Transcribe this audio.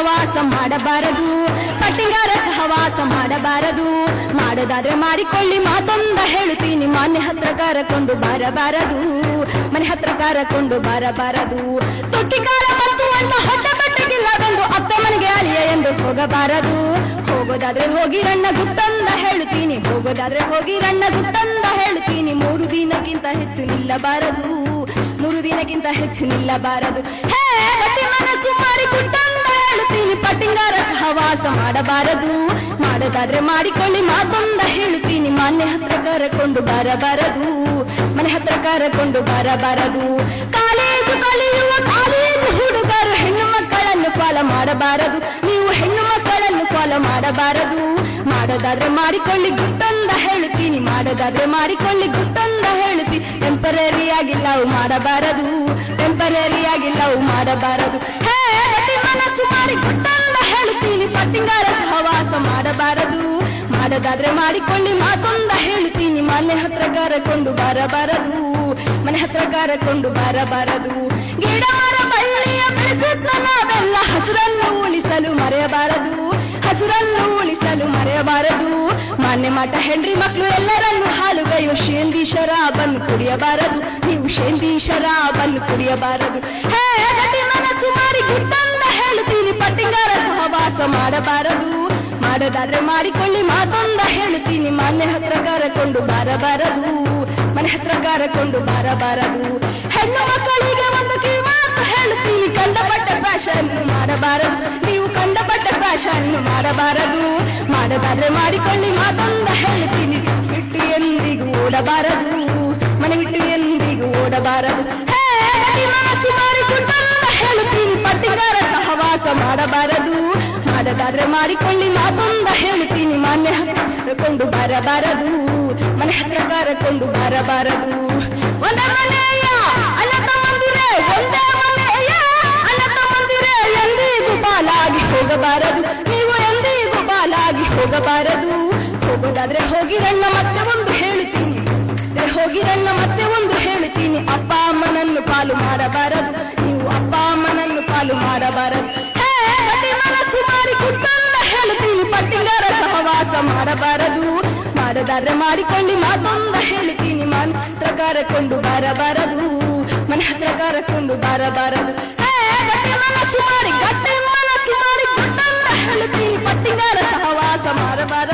ಸಹವಾಸ ಮಾಡಬಾರದು, ಪಟ್ಟಿಂಗಾರ ಸಹವಾಸ ಮಾಡಬಾರದು. ಮಾಡೋದಾದ್ರೆ ಮಾಡಿಕೊಳ್ಳಿ, ಮಾತೊಂದ ಹೇಳುತ್ತೀನಿ, ಮನೆ ಹತ್ರ ಕರಕೊಂಡು ಬರಬಾರದು, ಮನೆ ಹತ್ರ ಕರಕೊಂಡು ಬರಬಾರದು. ತುಟ್ಟಿಕಾರ ಮತ್ತು ಅಂತ ಹೊಟ್ಟ ಬಟ್ಟೆಗಿಲ್ಲವೆಂದು ಅತ್ತ ಮನೆಗೆ ಅಳಿಯ ಎಂದು ಹೋಗಬಾರದು. ಹೋಗೋದಾದ್ರೆ ಹೋಗಿರಣ್ಣ ಗುಟ್ಟಂದ ಹೇಳುತ್ತೀನಿ, ಹೋಗೋದಾದ್ರೆ ಹೋಗಿರಣ್ಣ ಗುಟ್ಟಂದ ಹೇಳುತ್ತೀನಿ. 3 ದಿನಕ್ಕಿಂತ ಹೆಚ್ಚು ನಿಲ್ಲಬಾರದು, 3 ದಿನಕ್ಕಿಂತ ಹೆಚ್ಚು ನಿಲ್ಲಬಾರದು. ಹೇ ಗಟ್ಟಿ ಮನಸ್ಸು ಮಾಡಿ ಗುಟ್ಟಂದ ಹೇಳುತ್ತೀನಿ, ಪಟ್ಟಿಂಗಾರ ಸಹವಾಸ ಮಾಡಬಾರದು. ಮಾಡೋದಾದ್ರೆ ಮಾಡಿಕೊಳ್ಳಿ, ಮಾತೊಂದ ಹೇಳುತ್ತೀನಿ, ಮನೆ ಹತ್ರ ಕರಕೊಂಡು ಬರಬಾರದು, ಮನೆ ಹತ್ರ ಕರಕೊಂಡು ಬರಬಾರದು. ಕಾಲೇಜು ಕಲಿಯುವ ಕಾಲೇಜು ಹುಡುಗರು ಹೆಣ್ಣು ಮಕ್ಕಳನ್ನು ಫಾಲೋ ಮಾಡಬಾರದು, ನೀವು ಹೆಣ್ಣು ಮಕ್ಕಳನ್ನು ಫಾಲೋ ಮಾಡಬಾರದು. ಮಾಡೋದಾದ್ರೆ ಮಾಡಿಕೊಳ್ಳಿ ಗುಟ್ಟಂದ ಹೇಳುತ್ತೀನಿ, ಮಾಡೋದಾದ್ರೆ ಮಾಡಿಕೊಳ್ಳಿ ಗುಟ್ಟಂದ ಹೇಳುತ್ತೀನಿ. ಟೆಂಪರರಿ ಆಗಿ ಲವ್ ಮಾಡಬಾರದು, ಟೆಂಪರರಿ ಆಗಿ ಲವ್ ಮಾಡಬಾರದು. ಹೇ ಗಟ್ಟಿ ಮನಸ್ಸು ಮಾಡಿ ಗುಟ್ಟಂದ ಹೇಳುತ್ತೀನಿ, ಪಟ್ಟಿಂಗಾರ ಸಹವಾಸ ಮಾಡಬಾರದು. ಮಾಡೋದಾದ್ರೆ ಮಾಡಿಕೊಳ್ಳಿ, ಮಾತೊಂದ ಹೇಳುತ್ತೀನಿ, ಮನೆ ಹತ್ರ ಕರಕೊಂಡು ಬರಬಾರದು, ಮನೆ ಹತ್ರ ಕರಕೊಂಡು ಬರಬಾರದು. ಗಿಡ ಮರ ಬಳ್ಳಿಯ ಬೆಳೆಸುತ್ತ ನಾವೆಲ್ಲ ಹಸುರನ್ನು ಉಳಿಸಲು ಮರೆಯಬಾರದು, ಹಸುರನ್ನು ಉಳಿಸಲು ಮರೆಯಬಾರದು. ಮಾನ್ಯ ಮಠ ಹೆಂಡ್ರಿ ಮಕ್ಕಳು ಎಲ್ಲರನ್ನು ಹಾಳುಗೈಯುವ ಶೇಂದಿ ಶರಾಬನ್ನು ಕುಡಿಯಬಾರದು, ನೀವು ಶೇಂದಿ ಶರಾಬನ್ನು ಕುಡಿಯಬಾರದು. ಹೇ ಗಟ್ಟಿ ಮನಸ್ಸು ಮಾಡಿ ಗುಟ್ಟಂದ ಹೇಳುತ್ತೀನಿ, ಪಟ್ಟಿಂಗಾರ ಸಹವಾಸ ಮಾಡಬಾರದು. ಮಾಡೋದಾದ್ರೆ ಮಾಡಿಕೊಳ್ಳಿ, ಮಾತೊಂದ ಹೇಳುತ್ತೀನಿ, ಮನೆ ಹತ್ರ ಕರಕೊಂಡು ಬರಬಾರದು, ಮನೆ ಹತ್ರ ಕರಕೊಂಡು ಬರಬಾರದು. ಹೆಣ್ಣು ಮಕ್ಕಳಿಗೆ ಒಂದು ಕಿವಿಮಾತು ಹೇಳುತ್ತೀನಿ, ಕಂಡಪಟ್ಟ ಫ್ಯಾಷನ್ ಮಾಡಬಾರದು, ನೀವು ಕಂಡಪಟ್ಟ ಫ್ಯಾಷನ್ ಮಾಡಬಾರದು. ಮಾಡೋದಾದ್ರೆ ಮಾಡಿಕೊಳ್ಳಿ, ಮಾತೊಂದ ಹೇಳುತ್ತೀನಿ, ಬಿಟ್ಟು ಎಂದಿಗೂ ಓಡಬಾರದು, ಮನೆ ಬಿಟ್ಟು ಎಂದಿಗೂ ಓಡಬಾರದು. ಹೇ ಗಟ್ಟಿ ಮನಸ್ಸು ಮಾಡಿ ಗುಟ್ಟಂದ ಹೇಳುತ್ತೀನಿ, ಪಟ್ಟಿಂಗಾರ ಸಹವಾಸ ಮಾಡಬಾರದು. ಮಾಡೋದಾದ್ರೆ ಮಾಡಿಕೊಳ್ಳಿ, ಮಾತೊಂದ ಹೇಳುತ್ತೀನಿ, ಮನೆ ಹತ್ರ ಕರಕೊಂಡು ಬರಬಾರದು, ಮನೆ ಹತ್ರ ಕರಕೊಂಡು ಬರಬಾರದು. ಒಂದೇ ಮನೆಯ ಅಣ್ಣ ತಮ್ಮಂದಿರೇ, ಒಂದೇ ಮನೆಯ ಅಣ್ಣ ತಮ್ಮಂದಿರೇ, ಎಂದಿಗೂ ಬಾಲಾಗಿ ಹೋಗಬಾರದು, ನೀವು ಎಂದಿಗೂ ಬಾಲಾಗಿ ಹೋಗಬಾರದು. ಹೋಗೋದಾದ್ರೆ ಹೋಗಿರಣ್ಣ ಮತ್ತೆ ಒಂದು ಹೇಳುತ್ತೀನಿ, ಹೋಗಿರಣ್ಣ ಮತ್ತೆ ಒಂದು ಹೇಳುತ್ತೀನಿ, ಅಪ್ಪ ಅಮ್ಮನನ್ನು ಪಾಲು ಮಾಡಬಾರದು, ನೀವು ಅಪ್ಪ ಅಮ್ಮನನ್ನು ಪಾಲು ಮಾಡಬಾರದು. ಹೇ ಗಟ್ಟಿ ಮನಸ್ಸು ಮಾಡಿ ಗುಟ್ಟಂದ ಹೇಳುತ್ತೀನಿ, ಪಟ್ಟಿಂಗಾರ ಸಹವಾಸ ಮಾಡಬಾರದು. ಮಾಡೋದಾದ್ರೆ ಮಾಡಿಕೊಳ್ಳಿ, ಮಾತೊಂದ ಹೇಳುತ್ತೀನಿ, ಮನೆ ಹತ್ರ ಕರಕೊಂಡು ಬರಬಾರದು, ಮನೆ ಹತ್ರ ಕರಕೊಂಡು ಬರಬಾರದು. ಹೇ ಗಟ್ಟಿ ಮನಸ್ಸು ಮಾಡಿ ಗುಟ್ಟಂದ ಹೇಳುತ್ತೀನಿ, ಪಟ್ಟಿಂಗಾರ ಸಹವಾಸ ಮಾಡಬಾರದು.